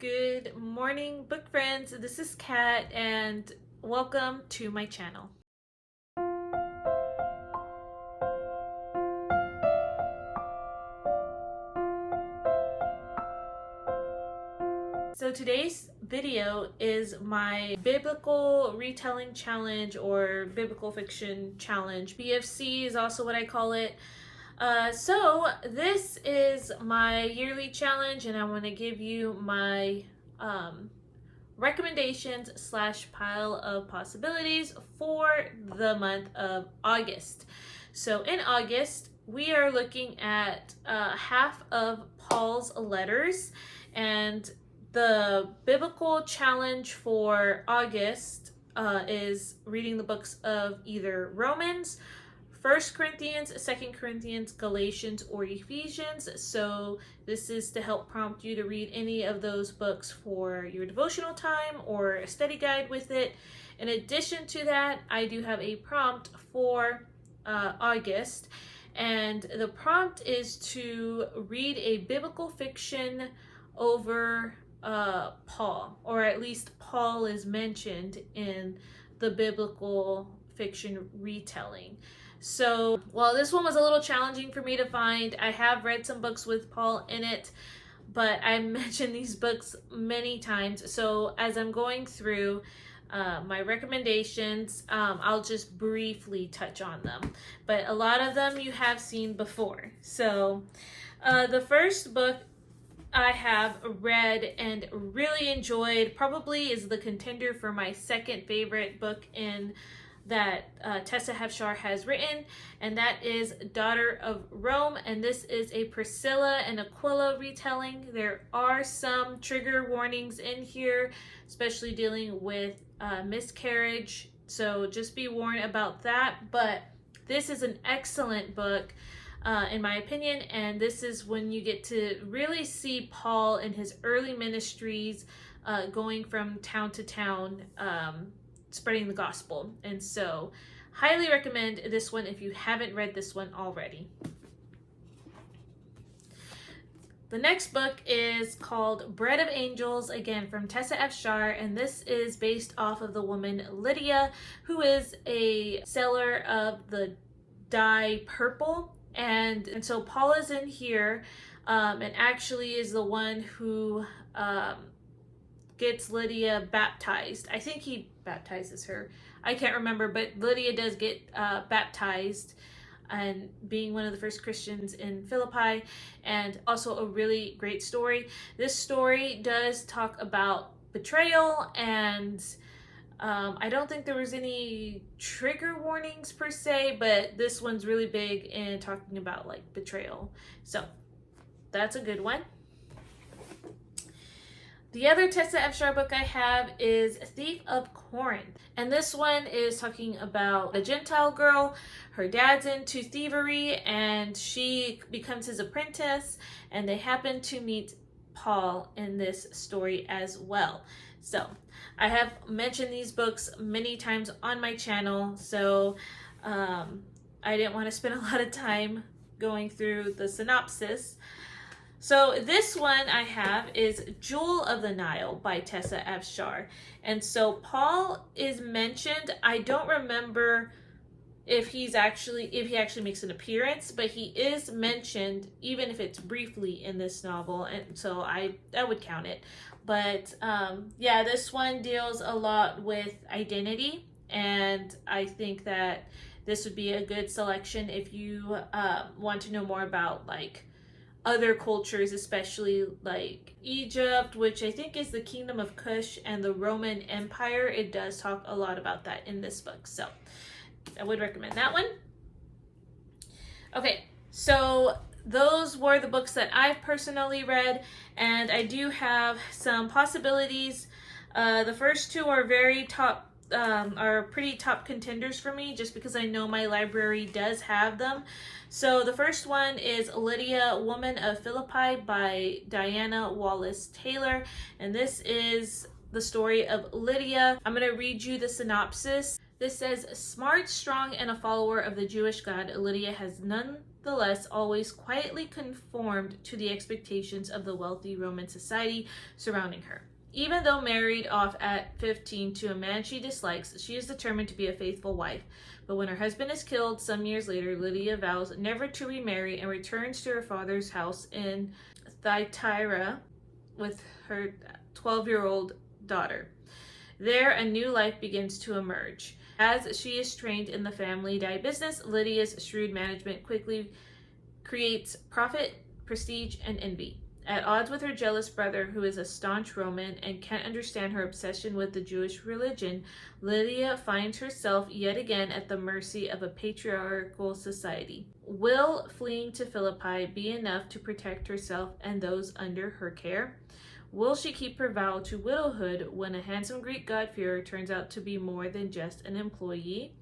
Good morning, book friends. This is Kat, and welcome to my channel. So today's video is my biblical retelling challenge or biblical fiction challenge. BFC is also what I call it. So this is my yearly challenge, and I want to give you my recommendations / pile of possibilities for the month of August. So in August, we are looking at half of Paul's letters, and the biblical challenge for August is reading the books of either Romans, 1 Corinthians, 2 Corinthians, Galatians, or Ephesians. So this is to help prompt you to read any of those books for your devotional time or a study guide with it. In addition to that, I do have a prompt for August, and the prompt is to read a biblical fiction over Paul, or at least Paul is mentioned in the biblical fiction retelling. So while this one was a little challenging for me to find, I have read some books with Paul in it, but I mentioned these books many times. So as I'm going through my recommendations, I'll just briefly touch on them. But a lot of them you have seen before. So the first book I have read and really enjoyed, probably is the contender for my second favorite book in that Tessa Hefshar has written, and that is Daughter of Rome, and this is a Priscilla and Aquila retelling. There are some trigger warnings in here, especially dealing with miscarriage, so just be warned about that, but this is an excellent book in my opinion, and this is when you get to really see Paul in his early ministries, going from town to town, spreading the gospel. And so highly recommend this one if you haven't read this one already. The next book is called Bread of Angels, again from Tessa Hefshar, and this is based off of the woman Lydia, who is a seller of the dye purple. And so Paul is in here, and actually is the one who gets Lydia baptized. I think he baptizes her. I can't remember, but Lydia does get baptized, and being one of the first Christians in Philippi, and also a really great story. This story does talk about betrayal, and I don't think there was any trigger warnings per se, but this one's really big in talking about like betrayal. So that's a good one. The other Tessa Hefshar book I have is Thief of Corinth. And this one is talking about a Gentile girl. Her dad's into thievery and she becomes his apprentice, and they happen to meet Paul in this story as well. So I have mentioned these books many times on my channel, so I didn't want to spend a lot of time going through the synopsis. So this one I have is Jewel of the Nile by Tessa Hefshar. And so Paul is mentioned. I don't remember if he actually makes an appearance, but he is mentioned, even if it's briefly in this novel, and so I would count it. But yeah, this one deals a lot with identity, and I think that this would be a good selection if you want to know more about like other cultures, especially like Egypt, which I think is the Kingdom of Kush, and the Roman Empire. It does talk a lot about that in this book, so I would recommend that one. Okay, so those were the books that I've personally read, and I do have some possibilities. The first two are are pretty top contenders for me, just because I know my library does have them. So the first one is Lydia, Woman of Philippi by Diana Wallace Taylor, and this is the story of Lydia. I'm going to read you the synopsis. This says, smart, strong, and a follower of the Jewish God, Lydia has nonetheless always quietly conformed to the expectations of the wealthy Roman society surrounding her. Even though married off at 15 to a man she dislikes, she is determined to be a faithful wife. But when her husband is killed some years later, Lydia vows never to remarry and returns to her father's house in Thyatira with her 12-year-old daughter. There, a new life begins to emerge. As she is trained in the family dye business, Lydia's shrewd management quickly creates profit, prestige, and envy. At odds with her jealous brother, who is a staunch Roman and can't understand her obsession with the Jewish religion, Lydia finds herself yet again at the mercy of a patriarchal society. Will fleeing to Philippi be enough to protect herself and those under her care? Will she keep her vow to widowhood when a handsome Greek God-fearer turns out to be more than just an employee?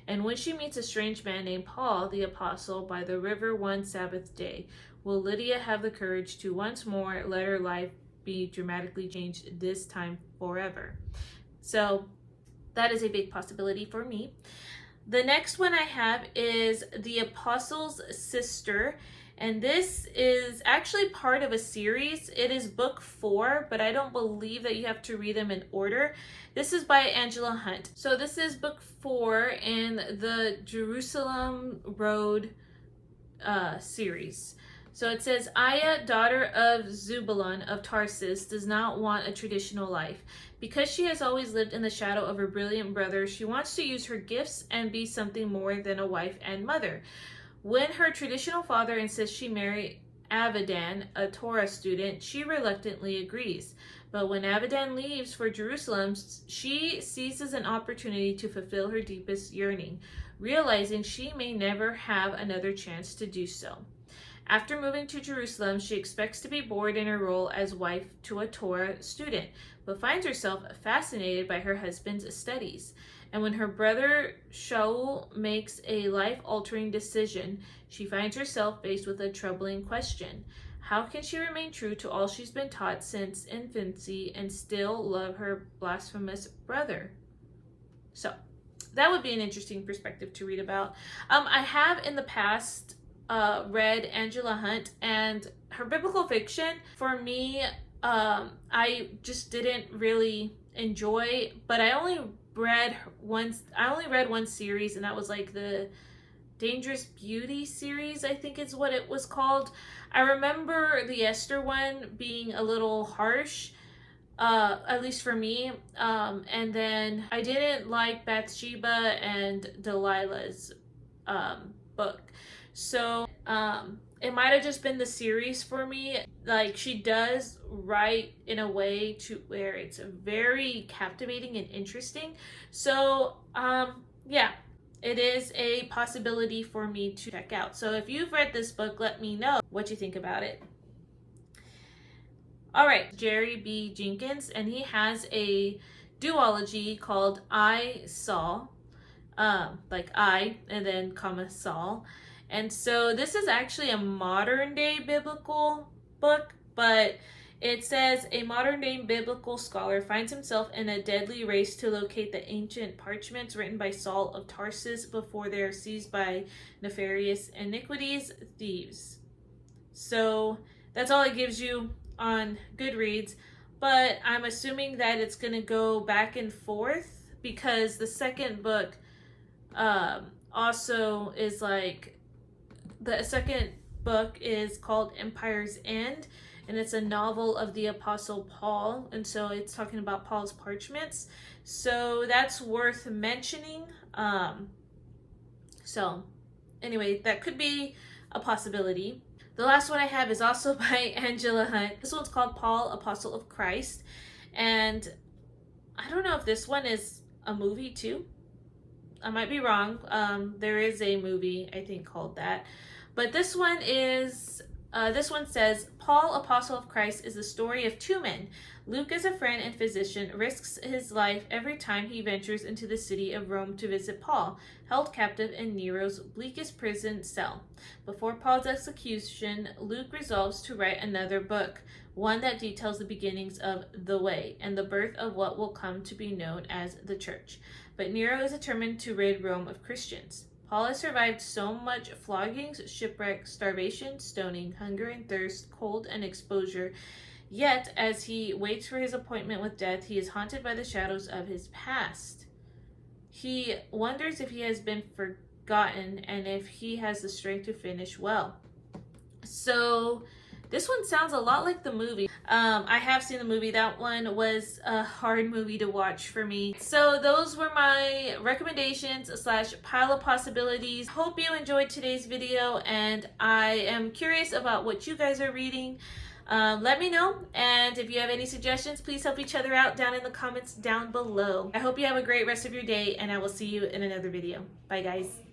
And when she meets a strange man named Paul, the apostle, by the river one Sabbath day, will Lydia have the courage to once more let her life be dramatically changed, this time forever? So that is a big possibility for me. The next one I have is The Apostle's Sister. And this is actually part of a series. It is book 4, but I don't believe that you have to read them in order. This is by Angela Hunt. So this is book 4 in the Jerusalem Road series. So it says, Aya, daughter of Zebulun of Tarsus, does not want a traditional life. Because she has always lived in the shadow of her brilliant brother, she wants to use her gifts and be something more than a wife and mother. When her traditional father insists she marry Avidan, a Torah student, she reluctantly agrees. But when Avidan leaves for Jerusalem, she seizes an opportunity to fulfill her deepest yearning, realizing she may never have another chance to do so. After moving to Jerusalem, she expects to be bored in her role as wife to a Torah student, but finds herself fascinated by her husband's studies. And when her brother Shaul makes a life-altering decision, she finds herself faced with a troubling question. How can she remain true to all she's been taught since infancy and still love her blasphemous brother? So, that would be an interesting perspective to read about. I have in the past read Angela Hunt, and her biblical fiction, for me, I just didn't really enjoy, but I only read one series, and that was like the Dangerous Beauty series, I think is what it was called. I remember the Esther one being a little harsh, at least for me, and then I didn't like Bathsheba and Delilah's book. So it might have just been the series for me. Like, she does write in a way to where it's very captivating and interesting. So yeah, it is a possibility for me to check out. So if you've read this book, let me know what you think about it. All right, Jerry B. Jenkins, and he has a duology called I, Saul, like I, and then comma Saul. And so this is actually a modern day biblical book, but it says a modern day biblical scholar finds himself in a deadly race to locate the ancient parchments written by Saul of Tarsus before they are seized by nefarious iniquities, thieves. So that's all it gives you on Goodreads, but I'm assuming that it's going to go back and forth because the second book also is like, the second book is called Empire's End, and it's a novel of the Apostle Paul, and so it's talking about Paul's parchments. So that's worth mentioning. So anyway, that could be a possibility. The last one I have is also by Angela Hunt. This one's called Paul, Apostle of Christ, and I don't know if this one is a movie too. I might be wrong. There is a movie, I think, called that. But this one is This one says, Paul, apostle of Christ, is the story of two men. Luke, as a friend and physician, risks his life every time he ventures into the city of Rome to visit Paul, held captive in Nero's bleakest prison cell. Before Paul's execution, Luke resolves to write another book, one that details the beginnings of the Way and the birth of what will come to be known as the Church. But Nero is determined to rid Rome of Christians. Paul has survived so much floggings, shipwreck, starvation, stoning, hunger and thirst, cold and exposure. Yet, as he waits for his appointment with death, he is haunted by the shadows of his past. He wonders if he has been forgotten and if he has the strength to finish well. So, this one sounds a lot like the movie. I have seen the movie. That one was a hard movie to watch for me. So those were my recommendations / pile of possibilities. Hope you enjoyed today's video, and I am curious about what you guys are reading. Let me know, and if you have any suggestions, please help each other out down in the comments down below. I hope you have a great rest of your day, and I will see you in another video. Bye guys.